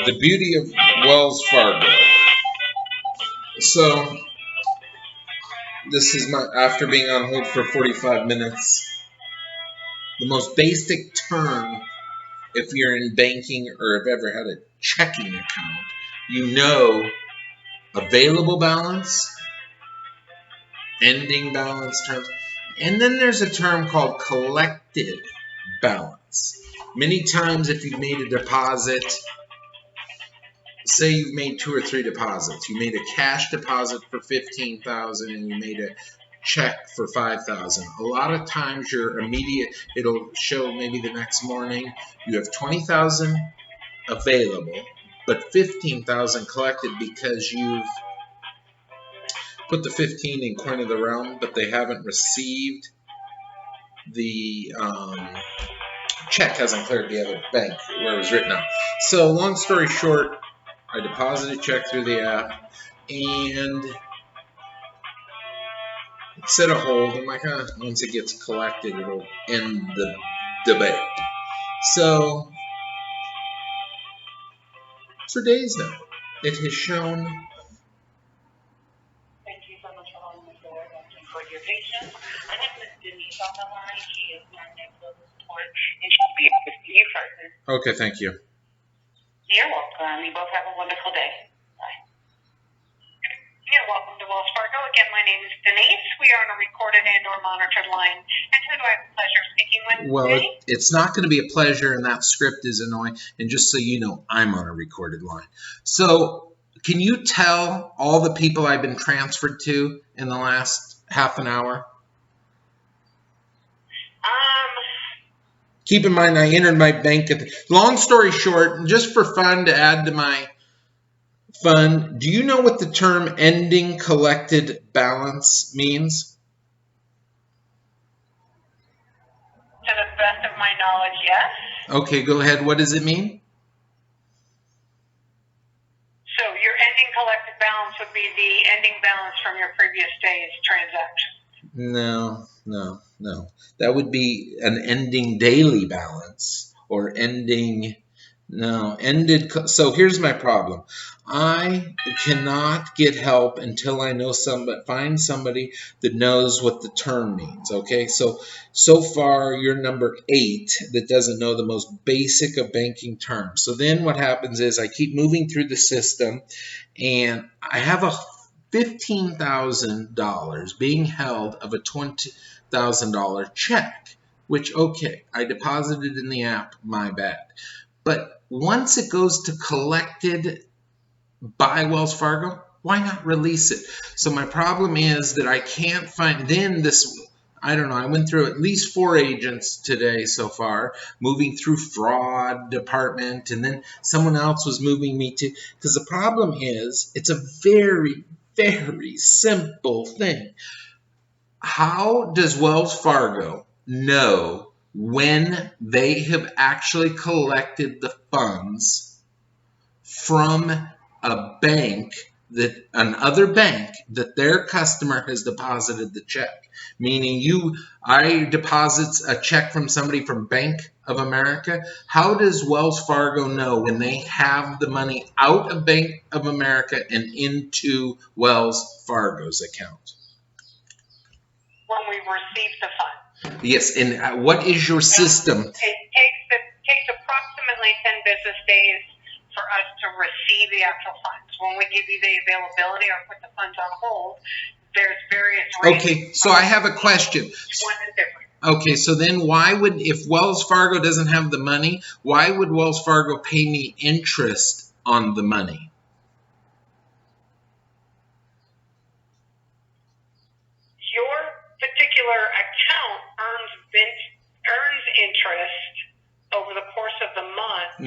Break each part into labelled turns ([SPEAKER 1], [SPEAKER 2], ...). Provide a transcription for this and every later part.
[SPEAKER 1] The beauty of Wells Fargo. So this is my, after being on hold for 45 minutes, the most basic term if you're in banking or have ever had a checking account, you know available balance, ending balance terms, and then there's a term called collected balance. Many times if you've made a deposit, say you've made 2 or 3 deposits. You made a cash deposit for $15,000 and you made a check for $5,000. A lot of times your immediate, it'll show maybe the next morning you have $20,000 available, but $15,000 collected because you've put the 15 in coin of the realm, but they haven't received the check, hasn't cleared the other bank where it was written out. So long story short, I deposit a check through the app and set a hold. I'm like, once it gets collected, it'll end the debate. So for days now, it has shown.
[SPEAKER 2] Thank you so much for holding the door. Thank you for your patience. I have Ms. Denise on the line. She is my next level support, and she'll be able to see you first.
[SPEAKER 1] Okay, thank you.
[SPEAKER 2] You're welcome. You both have a wonderful day. Bye. You're welcome to Wells Fargo. Again, my name is Denise. We are on a recorded and or monitored line. And who do I have the pleasure of speaking with today?
[SPEAKER 1] It's not going to be a pleasure, and that script is annoying. And just so you know, I'm on a recorded line. So can you tell all the people I've been transferred to in the last half an hour? Keep in mind, I entered my bank. Long story short, just for fun to add to my fun, do you know what the term ending collected balance means?
[SPEAKER 2] To the best of my knowledge, yes.
[SPEAKER 1] Okay, go ahead. What does it mean?
[SPEAKER 2] So your ending collected balance would be the ending balance from your previous day's transaction.
[SPEAKER 1] No. That would be an ending daily balance or ending, ended. So here's my problem. I cannot get help until I know find somebody that knows what the term means. Okay, so far you're number 8 that doesn't know the most basic of banking terms. So then what happens is I keep moving through the system and I have a $15,000 being held of a $20,000 check, which, okay, I deposited in the app, my bad. But once it goes to collected by Wells Fargo, why not release it? So my problem is that I can't find, I don't know, I went through at least 4 agents today so far, moving through fraud department, and then someone else was moving me to, because the problem is, it's a very, very simple thing. How does Wells Fargo know when they have actually collected the funds from a bank, another bank that their customer has deposited the check? Meaning I deposit a check from somebody from Bank of America. How does Wells Fargo know when they have the money out of Bank of America and into Wells Fargo's account?
[SPEAKER 2] When we receive the funds.
[SPEAKER 1] Yes, and what is your system?
[SPEAKER 2] It takes approximately 10 business days for us to receive the actual funds. When we give you the availability or put the funds on hold, there's various reasons.
[SPEAKER 1] Okay, so I have a question.
[SPEAKER 2] Each one is different.
[SPEAKER 1] Okay, so then if Wells Fargo doesn't have the money, why would Wells Fargo pay me interest on the money?
[SPEAKER 2] Your particular account earns interest over the course of the month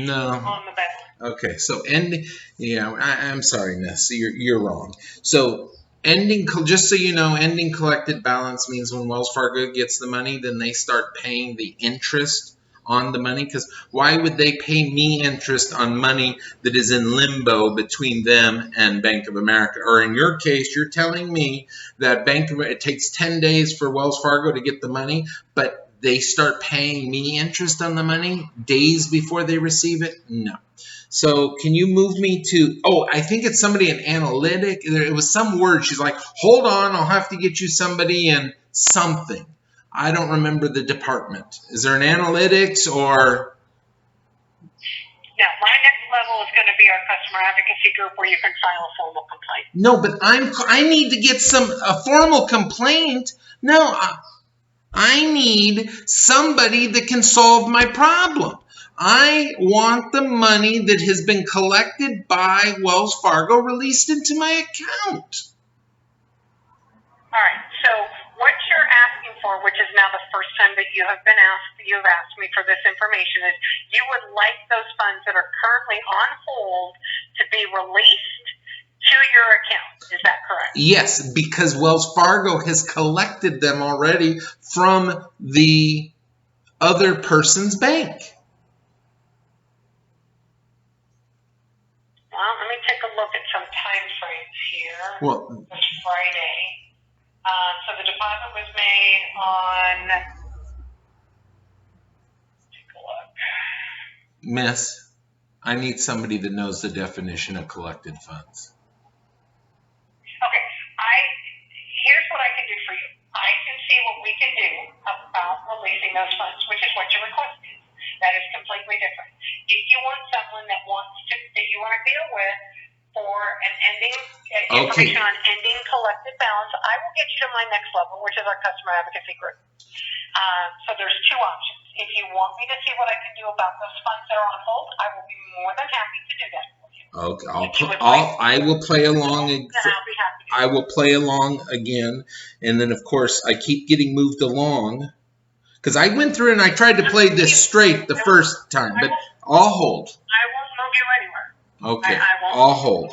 [SPEAKER 2] on the balance.
[SPEAKER 1] Okay, so I'm sorry, Miss, you're wrong. So just so you know, ending collected balance means when Wells Fargo gets the money, then they start paying the interest on the money. Because why would they pay me interest on money that is in limbo between them and Bank of America? Or in your case, you're telling me that it takes 10 days for Wells Fargo to get the money, but they start paying me interest on the money days before they receive it? No. So can you move me to, oh, I think it's somebody in analytic. It was some word. She's like, hold on, I'll have to get you somebody in something. I don't remember the department. Is there an analytics or?
[SPEAKER 2] Yeah, my next level is going to be our customer advocacy group where you can file a formal complaint.
[SPEAKER 1] No, but I need to get a formal complaint. No, I need somebody that can solve my problem. I want the money that has been collected by Wells Fargo released into my account.
[SPEAKER 2] All right, so what you're asking for, which is now the first time that you've asked me for this information, is you would like those funds that are currently on hold to be released to your account. Is that correct?
[SPEAKER 1] Yes, because Wells Fargo has collected them already from the other person's bank.
[SPEAKER 2] Well, let me take a look at some time frames here.
[SPEAKER 1] Well,
[SPEAKER 2] it's Friday. So the deposit was made on, take a look.
[SPEAKER 1] Miss, I need somebody that knows the definition of collected funds.
[SPEAKER 2] Okay, here's what I can do for you. I can see what we can do about releasing those funds, which is what your request is. That is completely different. If you want someone that you want to deal with for an ending, information on ending collected balance, I will get you to my next level, which is our customer advocacy group. So there's two options. If you want me to see what I can do about those funds that are on hold, I will be more than happy to do that for you.
[SPEAKER 1] Okay, I will play along. I will play along again, and then of course I keep getting moved along because I went through and I tried to play this straight the first time, but I'll hold.
[SPEAKER 2] I won't move you anywhere.
[SPEAKER 1] Okay, I'll hold.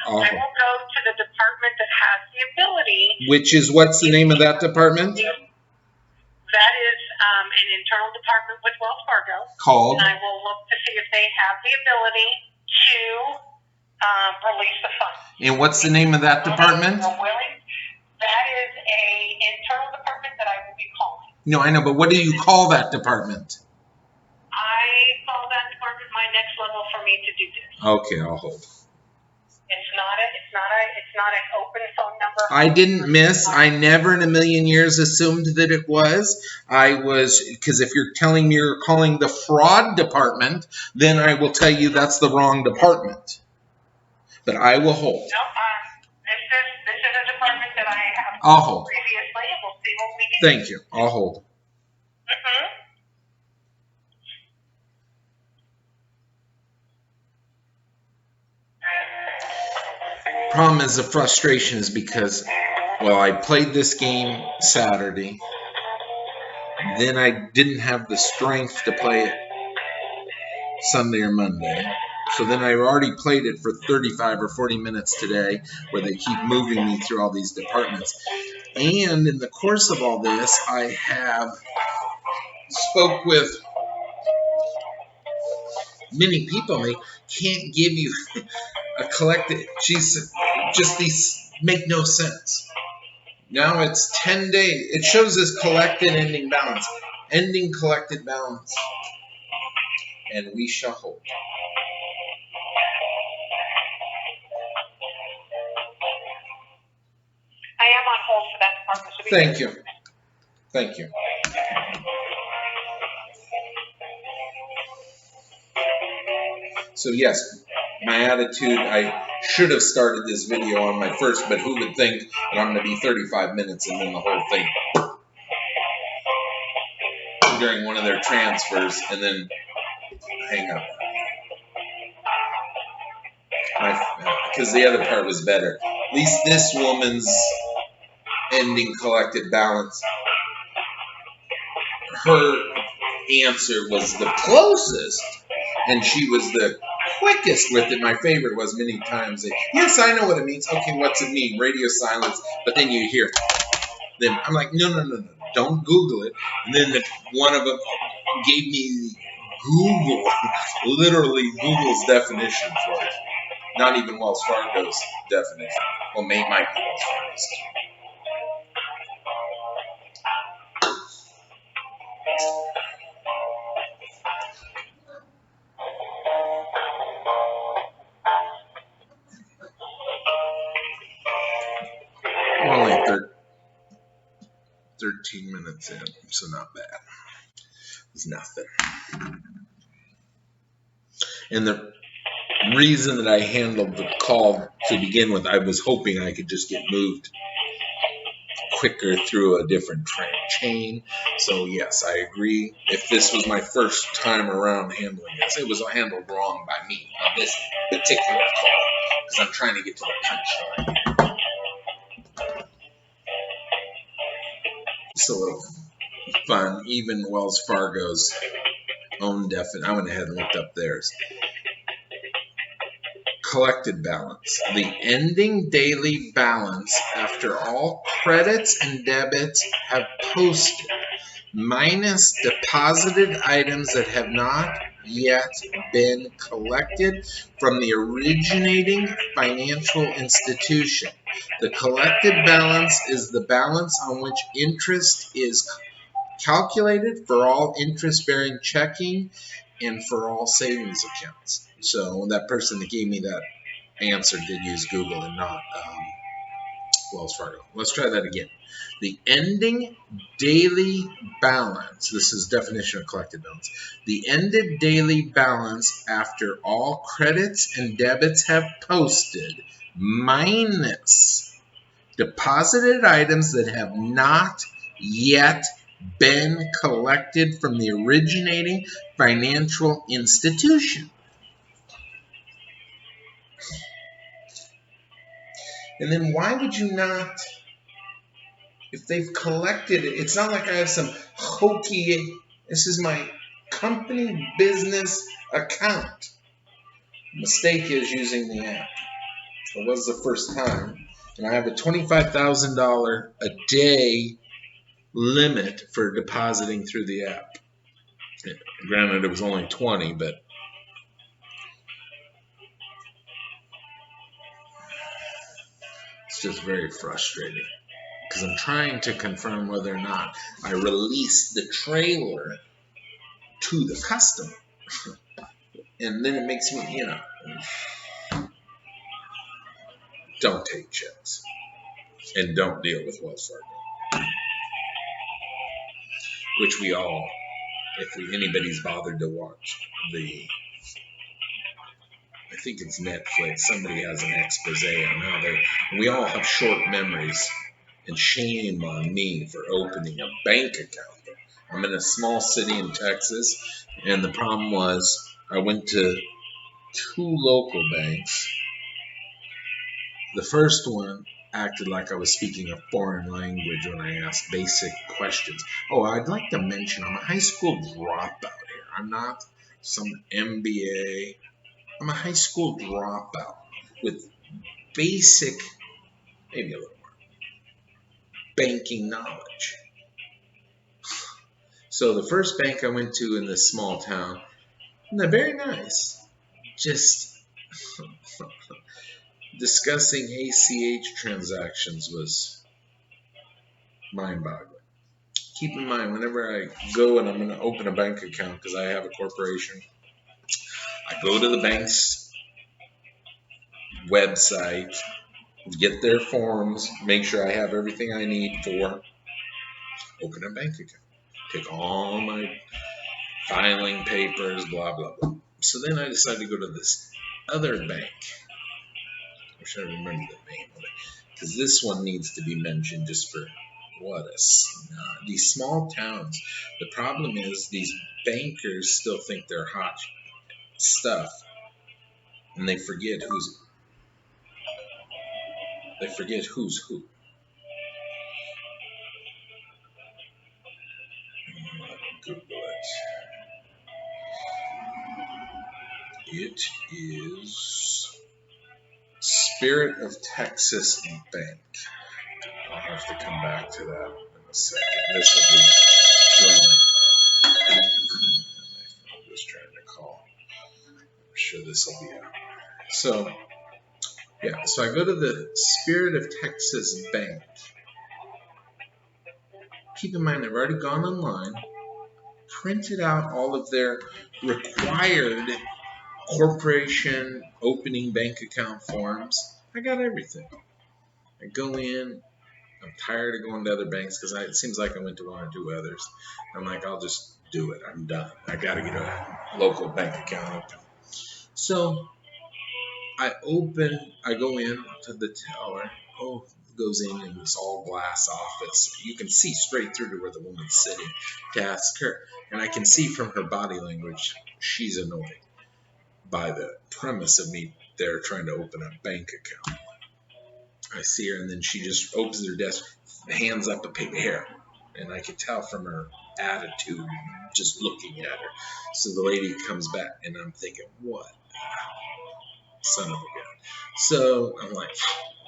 [SPEAKER 2] I will go to the department that has the ability.
[SPEAKER 1] Which is, what's the name of that department?
[SPEAKER 2] That is an internal department with Wells Fargo.
[SPEAKER 1] Called?
[SPEAKER 2] And I will look to see if they have the ability to release the funds.
[SPEAKER 1] And what's the name of that department?
[SPEAKER 2] That is a internal department that I will be calling.
[SPEAKER 1] No, I know, but what do you call that department?
[SPEAKER 2] I call that department my next level for me to do this.
[SPEAKER 1] Okay, I'll hold.
[SPEAKER 2] It's not an open phone number.
[SPEAKER 1] I didn't miss. I never in a million years assumed that it was. Because if you're telling me you're calling the fraud department, then I will tell you that's the wrong department. But I will hold.
[SPEAKER 2] No, this is a department that I have
[SPEAKER 1] I'll hold.
[SPEAKER 2] previously, and we'll see what we can do.
[SPEAKER 1] Thank you. I'll hold. Problem is, the frustration is because, well, I played this game Saturday, then I didn't have the strength to play it Sunday or Monday, so then I already played it for 35 or 40 minutes today, where they keep moving me through all these departments. And in the course of all this, I have spoke with many people, and they can't give you a collected. These make no sense. Now it's 10 days. It shows as collected ending balance. Ending collected balance. And we shall hold.
[SPEAKER 2] I am on hold for that department. So
[SPEAKER 1] thank you. Thank you. So yes, my attitude, I should have started this video on my first, but who would think that I'm going to be 35 minutes and then the whole thing during one of their transfers and then hang up. Because the other part was better. At least this woman's ending collected balance, her answer was the closest, and she was the quickest with it. My favorite was many times, yes, I know what it means. Okay, what's it mean? Radio silence. But then you hear, then I'm like, no, don't Google it. And then one of them gave me Google, literally Google's definition for it. Not even Wells Fargo's definition. Well, might be Wells Fargo's. 13 minutes in, so not bad. It's nothing. And the reason that I handled the call to begin with, I was hoping I could just get moved quicker through a different chain. So yes, I agree. If this was my first time around handling this, it was handled wrong by me on this particular call because I'm trying to get to the punchline. Just a little fun. Even Wells Fargo's own definition, I went ahead and looked up theirs. Collected balance, the ending daily balance after all credits and debits have posted, minus deposited items that have not yet been collected from the originating financial institution. The collected balance is the balance on which interest is calculated for all interest-bearing checking and for all savings accounts. So that person that gave me that answer did use Google and not Wells Fargo. Let's try that again. The ending daily balance, this is definition of collected balance, the ended daily balance after all credits and debits have posted, minus deposited items that have not yet been collected from the originating financial institution. And then why would you not, if they've collected it, it's not like I have some hokey, this is my company business account. Mistake is using the app. It was the first time. And I have a $25,000 a day limit for depositing through the app. Granted, it was only 20, but it's just very frustrating because I'm trying to confirm whether or not I release the trailer to the customer. And then it makes me, don't take checks and don't deal with Wells Fargo, which we all, if anybody's bothered to watch I think it's Netflix, somebody has an expose on how we all have short memories, and shame on me for opening a bank account. I'm in a small city in Texas, and the problem was I went to 2 local banks. The first one acted like I was speaking a foreign language when I asked basic questions. Oh, I'd like to mention I'm a high school dropout here. I'm not some MBA. I'm a high school dropout with basic, maybe a little more, banking knowledge. So the first bank I went to in this small town, they're very nice. Just discussing ACH transactions was mind-boggling. Keep in mind, whenever I go and I'm going to open a bank account because I have a corporation, I go to the bank's website, get their forms, make sure I have everything I need for open a bank account. Take all my filing papers, blah, blah, blah. So then I decided to go to this other bank. I wish I remember the name of it. Because this one needs to be mentioned just for these small towns. The problem is these bankers still think they're hot stuff. And they forget who's who. Google it. It is Spirit of Texas Bank. I'll have to come back to that in a second. This will be drawing. I'm just trying to call. I'm sure this will be out. So I go to the Spirit of Texas Bank. Keep in mind, I've already gone online, printed out all of their required corporation opening bank account forms. I got everything. I go in, I'm tired of going to other banks because it seems like I went to one or two others. I'm like, I'll just do it. I'm done. I got to get a local bank account open. So I go in to the teller. Oh, goes in and it's all glass office. You can see straight through to where the woman's sitting to ask her. And I can see from her body language, she's annoyed by the premise of me there trying to open a bank account. I see her, and then she just opens her desk, hands up a paper here, and I can tell from her attitude just looking at her. So the lady comes back, and I'm thinking, what? Son of a gun. So I'm like,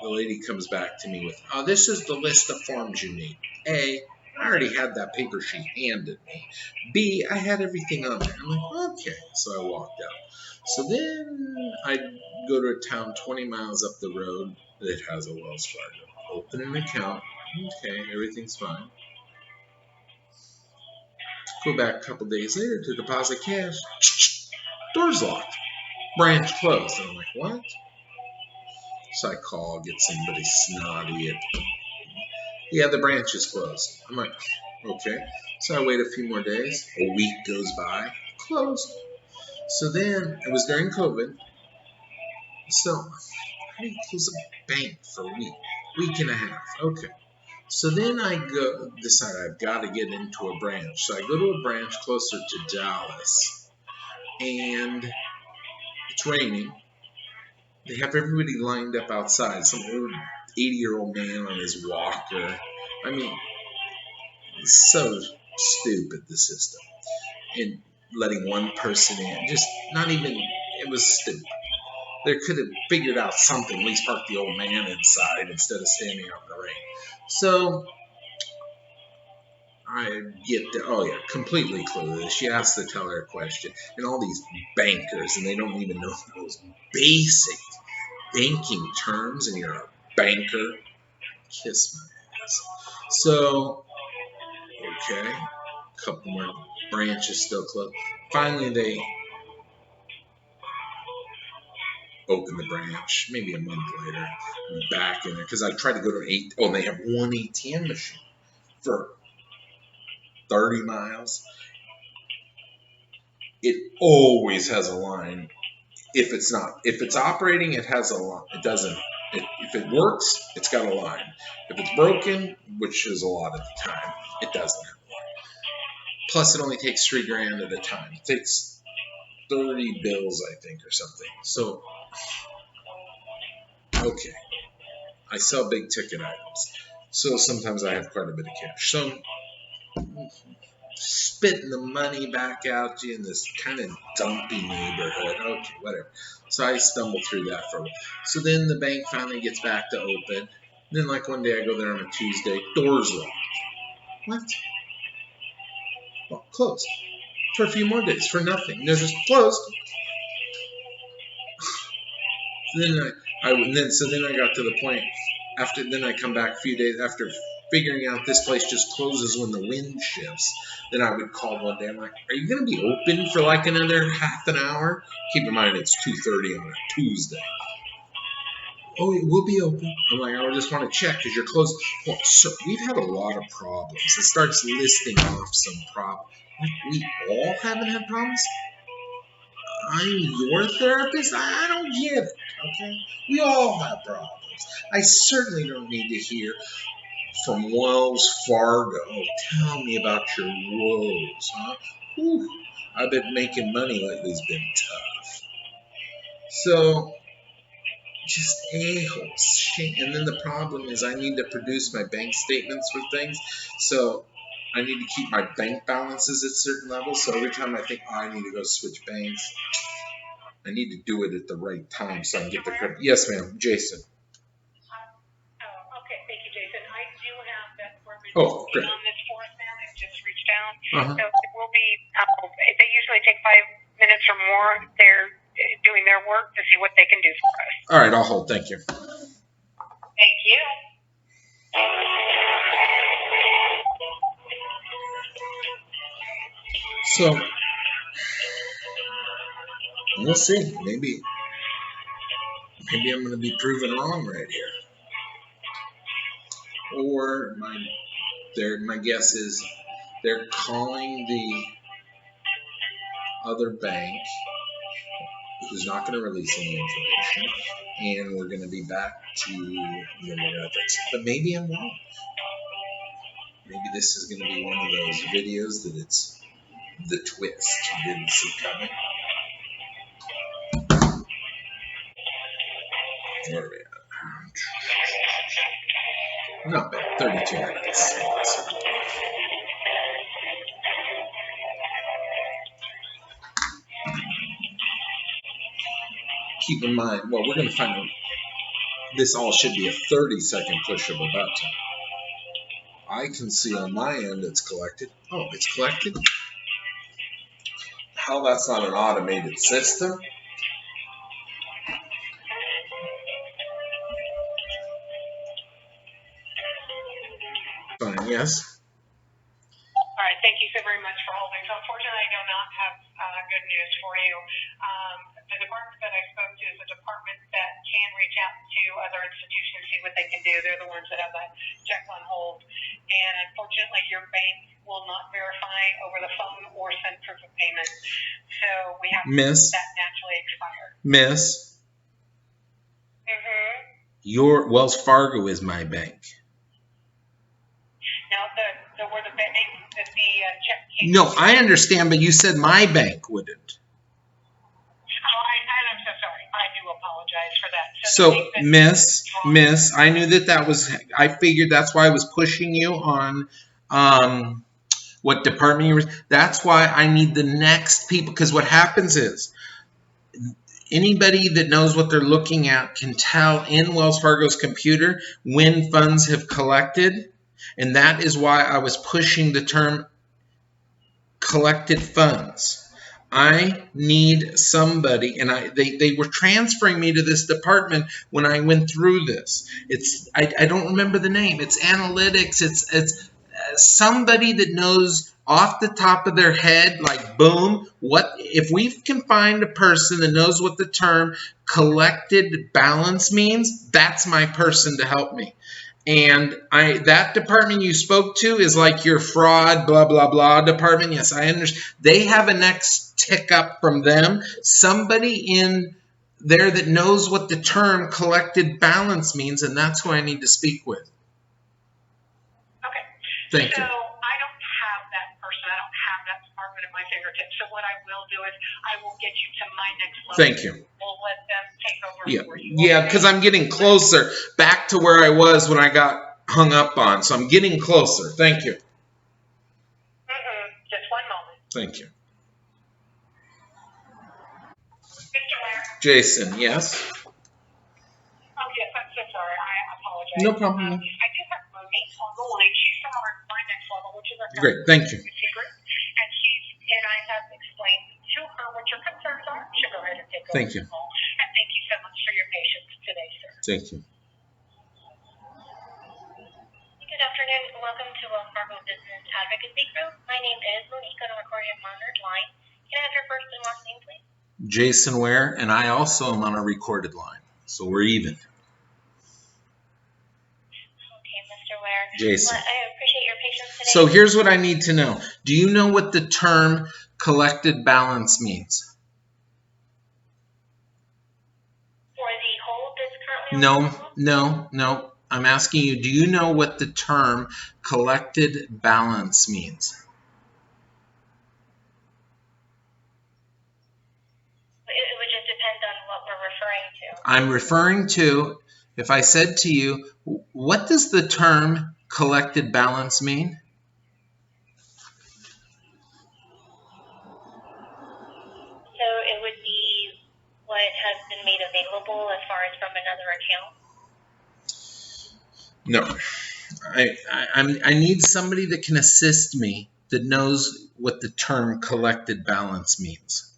[SPEAKER 1] the lady comes back to me with, oh, this is the list of forms you need. A, I already had that paper she handed me. B, I had everything on there. I'm like, okay. So I walked out. So then I go to a town 20 miles up the road that has a Wells Fargo. Open an account. Okay, everything's fine. Go back a couple days later to deposit cash. Door's locked. Branch closed. And I'm like, what? So I call, get somebody snotty. Yeah, the branch is closed. I'm like, okay. So I wait a few more days. A week goes by. Closed. So then, it was during COVID. So, how do you close a bank for a week and a half? Okay. So then I decide I've got to get into a branch. So I go to a branch closer to Dallas. And it's raining. They have everybody lined up outside. Some old 80-year-old man on his walker. I mean, it's so stupid, the system. And letting one person in. Just not even, it was stupid. They could have figured out something, at least park the old man inside instead of standing out in the rain. So I get there. Oh, yeah, completely clueless. She asks the teller a question. And all these bankers, and they don't even know those basic banking terms, and you're a banker. Kiss my ass. So, okay. A couple more branches still closed. Finally, they open the branch. Maybe a month later, I'm back in there because I tried to go to and they have one ATM machine for 30 miles. It always has a line. If it's operating, it has a line. It doesn't. If it works, it's got a line. If it's broken, which is a lot of the time, it doesn't have a line. Plus, it only takes $3,000 at a time. It takes 30 bills, I think, or something. So, okay, I sell big ticket items, so sometimes I have quite a bit of cash. So, spitting the money back out to you in this kind of dumpy neighborhood. Okay, whatever. So I stumble through that for a while. So then the bank finally gets back to open. And then, like, one day I go there on a Tuesday, doors locked. What? Well, closed. For a few more days, for nothing. They're just closed. So then I got to the point then I come back a few days after figuring out this place just closes when the wind shifts. Then I would call one day. I'm like, are you going to be open for like another half an hour? Keep in mind it's 2:30 on a Tuesday. Oh, it will be open. I'm like, I just want to check because you're closed. Well, sir, we've had a lot of problems. It starts listing off some problems. Like, we all haven't had problems? I'm your therapist? I don't get it, okay? We all have problems. I certainly don't need to hear from Wells Fargo. Tell me about your woes, huh? Whew. I've been making money lately. It's been tough. So, just a-holes. And then the problem is I need to produce my bank statements for things. So, I need to keep my bank balances at certain levels. So every time I think, I need to go switch banks, I need to do it at the right time so I can get the credit. Yes, ma'am. Jason.
[SPEAKER 2] Okay, thank you, Jason. I do have that department
[SPEAKER 1] Oh, great.
[SPEAKER 2] on this for us now. They've just reached out.
[SPEAKER 1] Uh-huh.
[SPEAKER 2] So it will be, they usually take 5 minutes or more. They're doing their work to see what they can do for us.
[SPEAKER 1] All right, I'll hold. Thank you.
[SPEAKER 2] Thank you.
[SPEAKER 1] So, we'll see. Maybe I'm going to be proven wrong right here. or my guess is they're calling the other bank, who's not going to release any information, and we're going to be back to normal methods. But maybe I'm wrong. Maybe this is going to be one of those videos that it's the twist you didn't see coming. Where are we at? Not bad, 32 minutes. Keep in mind, well, we're going to find out, this all should be a 30-second push of a button. I can see on my end it's collected. Oh, it's collected? How that's not an automated system? Fine, yes.
[SPEAKER 2] All right, thank you so very much for holding. So unfortunately, I do not have good news for you. The department that I spoke to is a department that can reach out to other institutions, see what they can do. They're the ones that have that check on hold. And unfortunately, your bank will not verify over the phone or send proof of payment. So we have to let that naturally expire.
[SPEAKER 1] Miss, your Wells Fargo is my bank.
[SPEAKER 2] No, where the bank, the check came.
[SPEAKER 1] No, I understand, but you said my bank wouldn't.
[SPEAKER 2] I'm so sorry. I do apologize for that.
[SPEAKER 1] So, Miss, I knew that was, I figured that's why I was pushing you on what department you were. That's why I need the next people, because what happens is, anybody that knows what they're looking at can tell in Wells Fargo's computer when funds have collected, and that is why I was pushing the term collected funds. I need somebody, and they were transferring me to this department when I went through this. I don't remember the name. It's analytics. It's somebody that knows off the top of their head, like boom, what if we can find a person that knows what the term collected balance means, that's my person to help me. And that department you spoke to is like your fraud, blah, blah, blah department. Yes, I understand. They have a next tick up from them. Somebody in there that knows what the term collected balance means, and that's who I need to speak with.
[SPEAKER 2] Okay.
[SPEAKER 1] Thank you.
[SPEAKER 2] So I don't have that person. I don't have that department at my fingertips. So what I will do is I will get you to my next level.
[SPEAKER 1] Thank you.
[SPEAKER 2] We'll let them take over for you.
[SPEAKER 1] Yeah, because I'm getting closer back to where I was when I got hung up on. So I'm getting closer. Thank you.
[SPEAKER 2] Just one moment.
[SPEAKER 1] Thank you.
[SPEAKER 2] Mr. Ware.
[SPEAKER 1] Jason, yes?
[SPEAKER 2] Oh, yes, I'm so sorry. I apologize.
[SPEAKER 1] No problem.
[SPEAKER 2] I do have Monique on the line. She's from our next level, which is our
[SPEAKER 1] Great, thank you.
[SPEAKER 2] secret. And I have explained to her what your concerns are. She'll go ahead and take over.
[SPEAKER 1] Thank you.
[SPEAKER 2] And thank you so much for your patience today, sir.
[SPEAKER 1] Thank you.
[SPEAKER 2] Good afternoon. Welcome to Wells Fargo Business Advocacy Group. My name is Monique on a recorded monitored line. Can I have your first and last name, please?
[SPEAKER 1] Jason Ware, and I also am on a recorded line, so we're even.
[SPEAKER 2] Okay, Mr. Ware.
[SPEAKER 1] Jason.
[SPEAKER 2] Well, I appreciate your patience today.
[SPEAKER 1] So here's what I need to know. Do you know what the term collected balance means?
[SPEAKER 2] For the hold that's currently
[SPEAKER 1] No. I'm asking you, do you know what the term collected balance means?
[SPEAKER 2] It would just depend on what we're referring to.
[SPEAKER 1] I'm referring to, if I said to you, what does the term collected balance mean?
[SPEAKER 2] So it would be what has been made available as far as from another account?
[SPEAKER 1] No. I need somebody that can assist me that knows what the term collected balance means.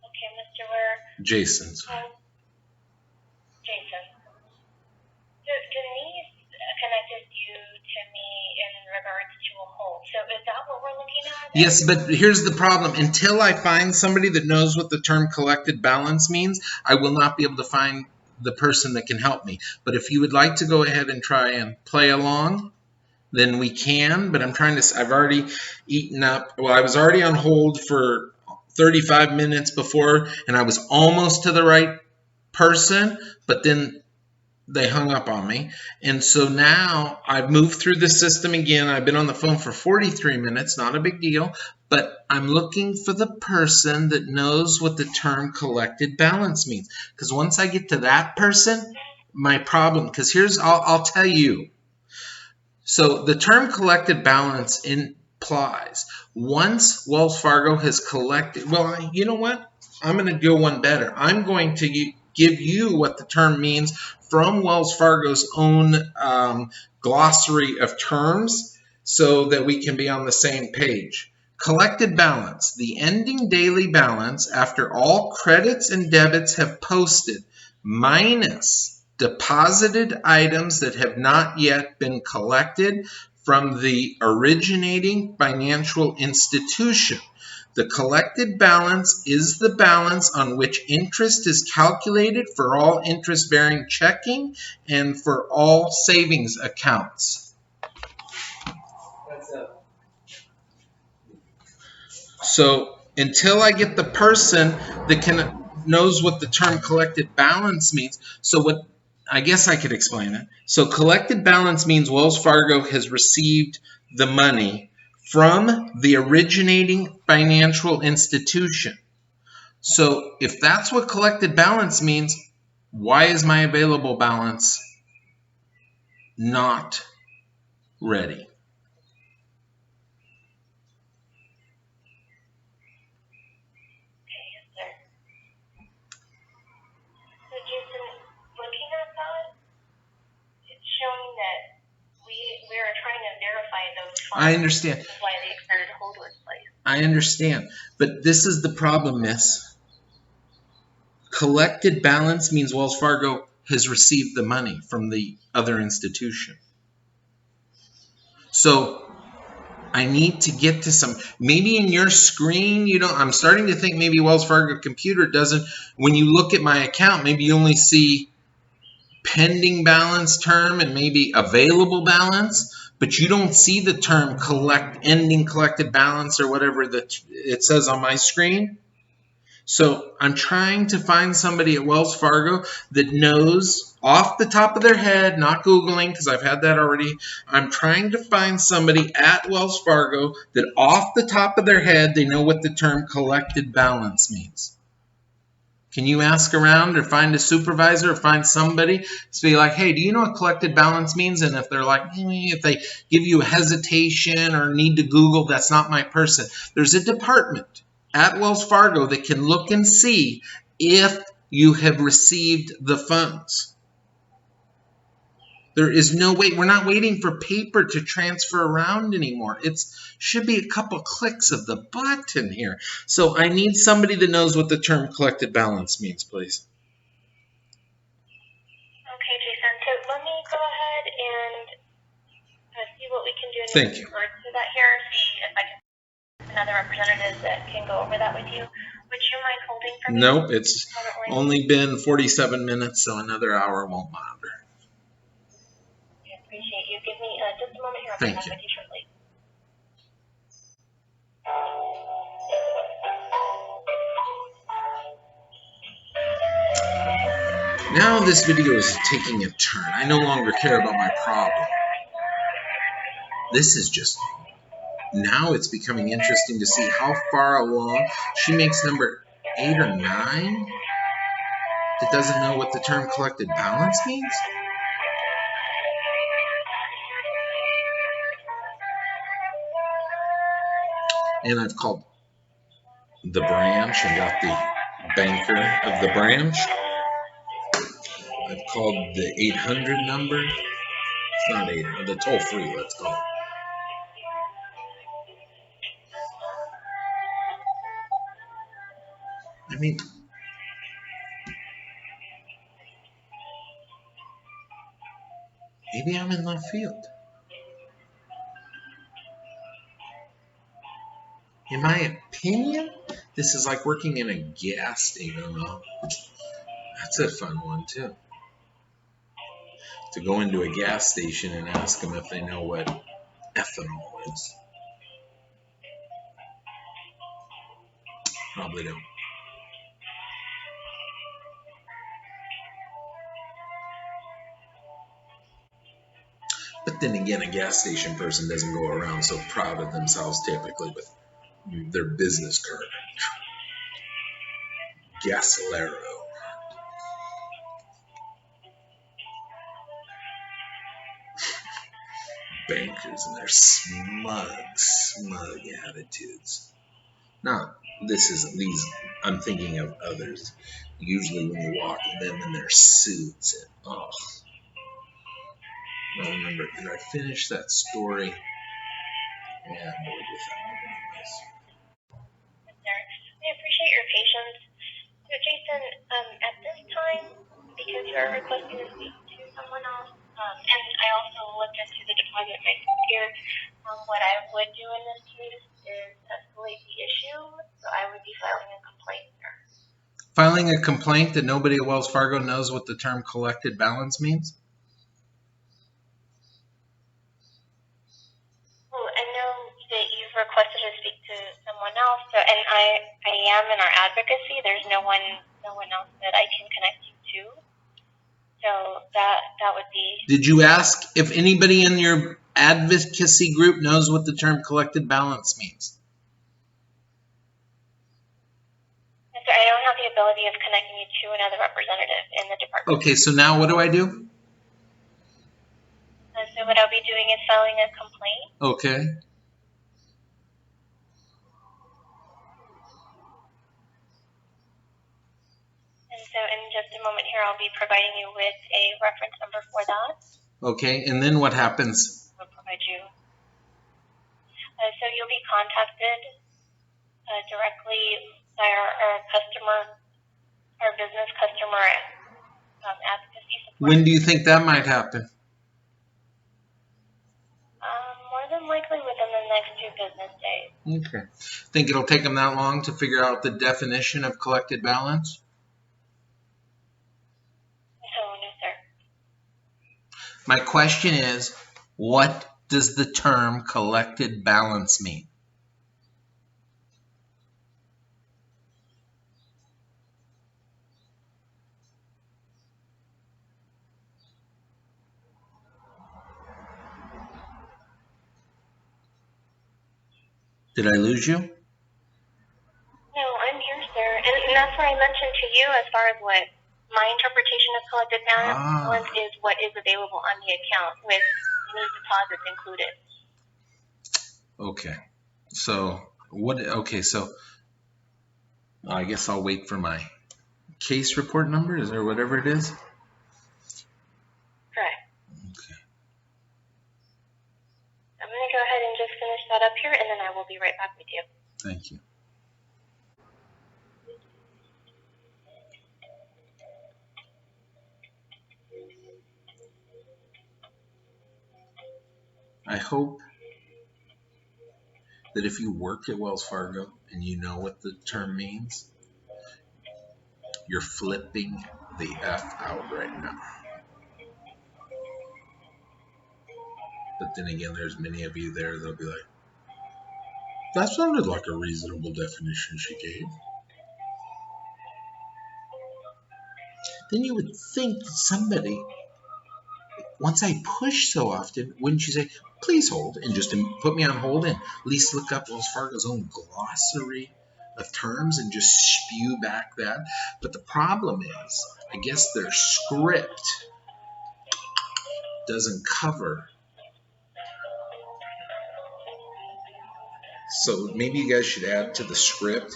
[SPEAKER 2] Okay, Mr. Ware.
[SPEAKER 1] Jason.
[SPEAKER 2] Jason. Denise connected you to me in regards to a hold. So is that what we're looking at?
[SPEAKER 1] Yes, but here's the problem. Until I find somebody that knows what the term collected balance means, I will not be able to find the person that can help me. But if you would like to go ahead and try and play along, then we can. But I've already eaten up. Well, I was already on hold for 35 minutes before, and I was almost to the right person, but then they hung up on me. And so now I've moved through the system again. I've been on the phone for 43 minutes, not a big deal, but I'm looking for the person that knows what the term collected balance means. Because once I get to that person, my problem, because I'll tell you. So the term collected balance implies once Wells Fargo has collected, well, you know what? I'm going to go one better. I'm going to give you what the term means from Wells Fargo's own glossary of terms so that we can be on the same page. Collected balance, the ending daily balance after all credits and debits have posted, minus deposited items that have not yet been collected from the originating financial institution. The collected balance is the balance on which interest is calculated for all interest-bearing checking and for all savings accounts. So until I get the person that knows what the term collected balance means, I guess I could explain it. So collected balance means Wells Fargo has received the money from the originating financial institution. So if that's what collected balance means, why is my available balance not ready?
[SPEAKER 2] Showing that we are trying to verify those funds.
[SPEAKER 1] I understand.
[SPEAKER 2] This is why the extended hold was placed.
[SPEAKER 1] I understand. But this is the problem, miss. Collected balance means Wells Fargo has received the money from the other institution. So I need to get to maybe in your screen, I'm starting to think maybe Wells Fargo computer doesn't, when you look at my account, maybe you only see pending balance term and maybe available balance, but you don't see the term ending collected balance or whatever that it says on my screen. So I'm trying to find somebody at Wells Fargo that knows off the top of their head, not Googling because I've had that already. I'm trying to find somebody at Wells Fargo that off the top of their head, they know what the term collected balance means. Can you ask around or find a supervisor or find somebody to be like, hey, do you know what collected balance means? And if they're like, if they give you a hesitation or need to Google, that's not my person. There's a department at Wells Fargo that can look and see if you have received the funds. There is no wait. We're not waiting for paper to transfer around anymore. It should be a couple clicks of the button here. So I need somebody that knows what the term collected balance means, please.
[SPEAKER 2] Okay, Jason. So let me go ahead and see what we can do in
[SPEAKER 1] Thank you.
[SPEAKER 2] regards to that here. See if I can another representative that can go over that with you. Would you mind holding for me?
[SPEAKER 1] Nope, it's only been 47 minutes, so another hour won't matter.
[SPEAKER 2] I appreciate you. Give me just a moment here. I'll
[SPEAKER 1] Thank
[SPEAKER 2] back
[SPEAKER 1] you.
[SPEAKER 2] with you shortly.
[SPEAKER 1] Now this video is taking a turn. I no longer care about my problem. This is just, now it's becoming interesting to see how far along. She makes number 8 or 9 that doesn't know what the term collected balance means. And I've called the branch and got the banker of the branch. I've called the 800 number. It's not 800, the toll free, let's call it. I mean, maybe I'm in left field. In my opinion, this is like working in a gas station. That's a fun one too. To go into a gas station and ask them if they know what ethanol is. Probably don't. But then again, a gas station person doesn't go around so proud of themselves typically with their business card. Gasolero. Bankers and their smug attitudes. Now, I'm thinking of others. Usually when you walk in them in their suits and, oh, I don't remember. Did I finish that story? Yeah, I'm bored with that one anyways.
[SPEAKER 2] I appreciate your patience. So Jason, at this time, because you're requesting to speak to someone else, and I also looked into the deposit myself here, what I would do in this case is escalate the issue, so I would be filing a complaint here.
[SPEAKER 1] Filing a complaint that nobody at Wells Fargo knows what the term collected balance means?
[SPEAKER 2] Well, I know that you've requested to speak to someone else, so, and I am in our advocacy. There's no one else that I can connect you to. So that would be.
[SPEAKER 1] Did you ask if anybody in your advocacy group knows what the term collected balance means?
[SPEAKER 2] So I don't have the ability of connecting you to another representative in the department.
[SPEAKER 1] Okay, so now what do I do?
[SPEAKER 2] So what I'll be doing is filing a complaint.
[SPEAKER 1] Okay.
[SPEAKER 2] And so in just a moment here, I'll be providing you with a reference number for that.
[SPEAKER 1] Okay, and then what happens?
[SPEAKER 2] I'll provide you. So you'll be contacted directly by our business customer advocacy support.
[SPEAKER 1] When do you think that might happen?
[SPEAKER 2] More than likely within the next 2 business days.
[SPEAKER 1] Okay. Think it'll take them that long to figure out the definition of collected balance?
[SPEAKER 2] No, sir.
[SPEAKER 1] My question is, what does the term collected balance mean? Did I lose you?
[SPEAKER 2] No, I'm here, sir. And that's what I mentioned to you as far as what my interpretation of collected balance is what is available on the account with any deposits included.
[SPEAKER 1] Okay. So I guess I'll wait for my case report numbers or whatever it is.
[SPEAKER 2] Correct.
[SPEAKER 1] Okay.
[SPEAKER 2] I'm going to go ahead and just finish that up here, and then I will be right back with you.
[SPEAKER 1] Thank you. I hope that if you work at Wells Fargo and you know what the term means, you're flipping the F out right now. But then again, there's many of you there that'll be like, that sounded like a reasonable definition she gave. Then you would think that somebody, once I push so often, wouldn't you say, please hold, and just put me on hold and at least look up Wells Fargo's own glossary of terms and just spew back that. But the problem is, I guess their script doesn't cover. So maybe you guys should add to the script,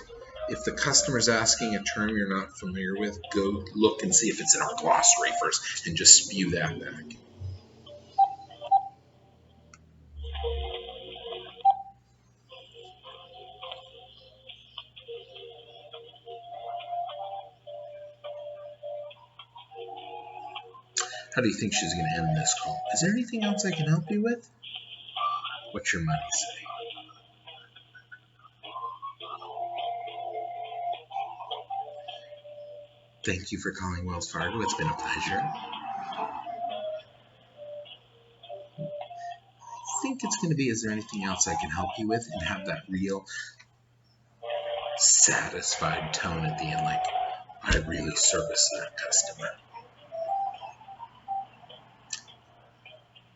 [SPEAKER 1] if the customer's asking a term you're not familiar with, go look and see if it's in our glossary first and just spew that back. How do you think she's going to end this call? Is there anything else I can help you with? What's your money say? Thank you for calling Wells Fargo. It's been a pleasure. I think it's going to be, is there anything else I can help you with? And have that real satisfied tone at the end, like, I really serviced that customer.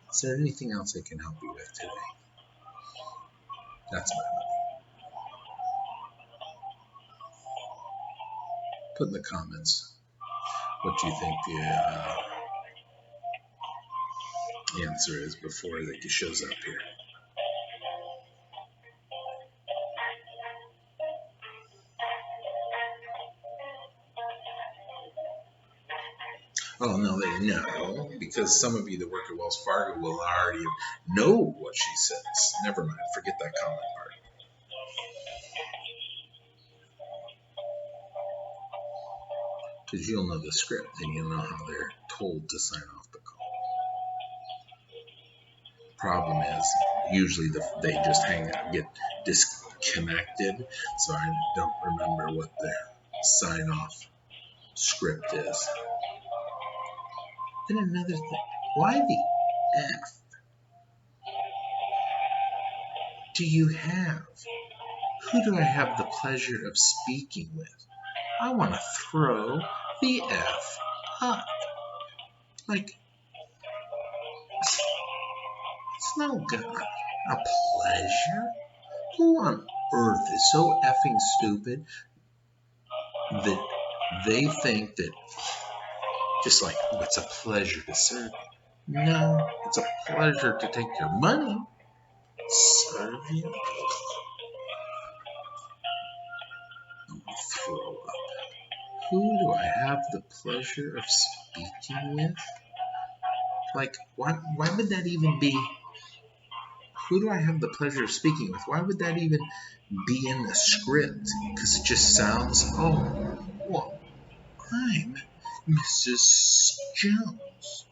[SPEAKER 1] Is there anything else I can help you with today? That's my money. Put in the comments what you think the answer is before it shows up here. Oh, no, they know, because some of you that work at Wells Fargo will already know what she says. Never mind, forget that comment part. Because you'll know the script and you'll know how they're told to sign off the call. Problem is, usually they just hang out, get disconnected, so I don't remember what the sign off script is. Then another thing, why the F do you have? Who do I have the pleasure of speaking with? I want to throw the F up. Like, it's no good. A pleasure? Who on earth is so effing stupid that they think that just like, oh, it's a pleasure to serve you? No, it's a pleasure to take your money. Serve you? I'm gonna throw up. Who do I have the pleasure of speaking with? Like, why would that even be? Who do I have the pleasure of speaking with? Why would that even be in the script? Because it just sounds, oh, well, I'm Mrs. Jones.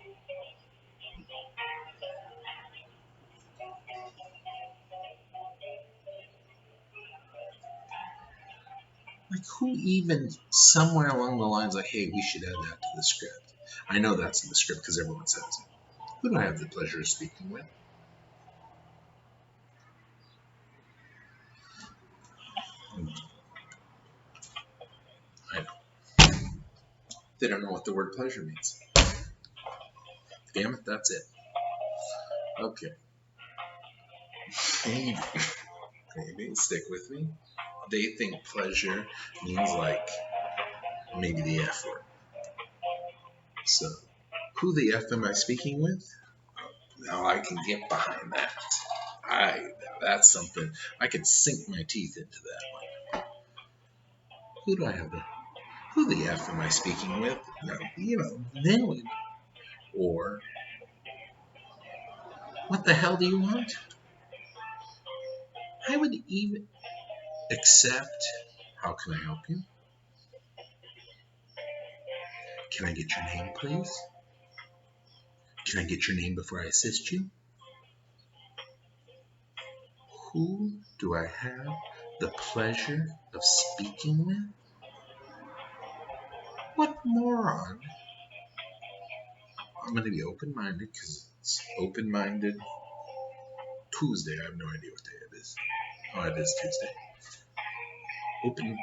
[SPEAKER 1] Like, who even somewhere along the lines like, hey, we should add that to the script? I know that's in the script because everyone says it. Who do I have the pleasure of speaking with? I know. They don't know what the word pleasure means. Damn it, that's it. Okay. Maybe, stick with me. They think pleasure means like maybe the F word. So, who the F am I speaking with? Now I can get behind that. That's something I could sink my teeth into that one. Who do I have? Who the F am I speaking with? No, then we. Or what the hell do you want? I would even accept. How can I help you? Can I get your name, please? Can I get your name before I assist you? Who do I have the pleasure of speaking with? What moron? I'm going to be open-minded because it's open-minded Tuesday. I have no idea what day it is. Oh, it is Tuesday. Open.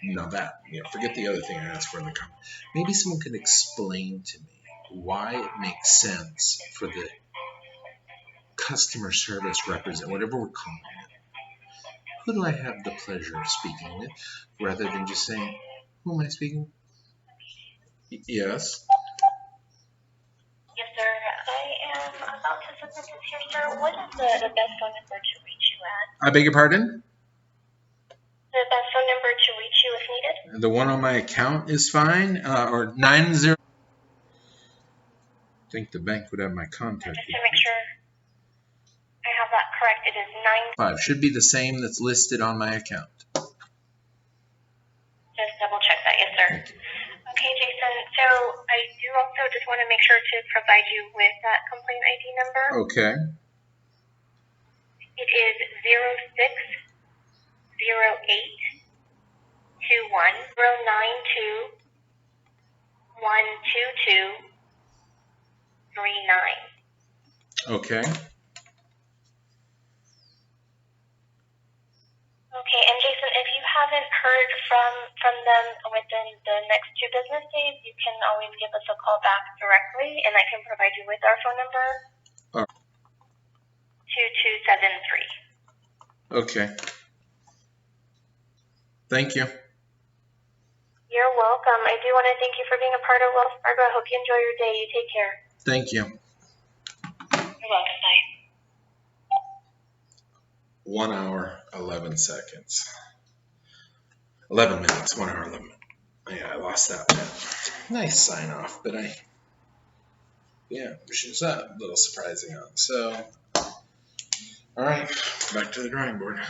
[SPEAKER 1] Now that, forget the other thing I asked for in the comment. Maybe someone could explain to me why it makes sense for the customer service representative, whatever we're calling it. Who do I have the pleasure of speaking with, rather than just saying, who am I speaking with? Yes.
[SPEAKER 2] Yes, sir. I am about to submit this here, sir. What is the best phone number to reach you at?
[SPEAKER 1] I beg your pardon?
[SPEAKER 2] The best phone number to reach you if needed?
[SPEAKER 1] The one on my account is fine, or 90. I think the bank would have my contact.
[SPEAKER 2] Just to make sure I have that correct, it is
[SPEAKER 1] 5 should be the same that's listed on my account.
[SPEAKER 2] Just double check that, yes, sir.
[SPEAKER 1] Thank you.
[SPEAKER 2] Okay, Jason. So I do also just want to make sure to provide you with that complaint ID number.
[SPEAKER 1] Okay.
[SPEAKER 2] It is 0608210920. 12239.
[SPEAKER 1] Okay.
[SPEAKER 2] Okay, and Jason, if you haven't heard from them within the next 2 business days, you can always give us a call back directly, and I can provide you with our phone number. 2273.
[SPEAKER 1] Okay. Thank you.
[SPEAKER 2] You're welcome. I do want to thank you for being a part of Wells Fargo. I hope you enjoy your day. You take care.
[SPEAKER 1] Thank you.
[SPEAKER 2] You're welcome. Bye.
[SPEAKER 1] 1 hour, 11 seconds. 11 minutes, 1 hour, 11 minutes. Yeah, I lost that bit. Nice sign off, but which is a little surprising. So, all right, back to the drawing board.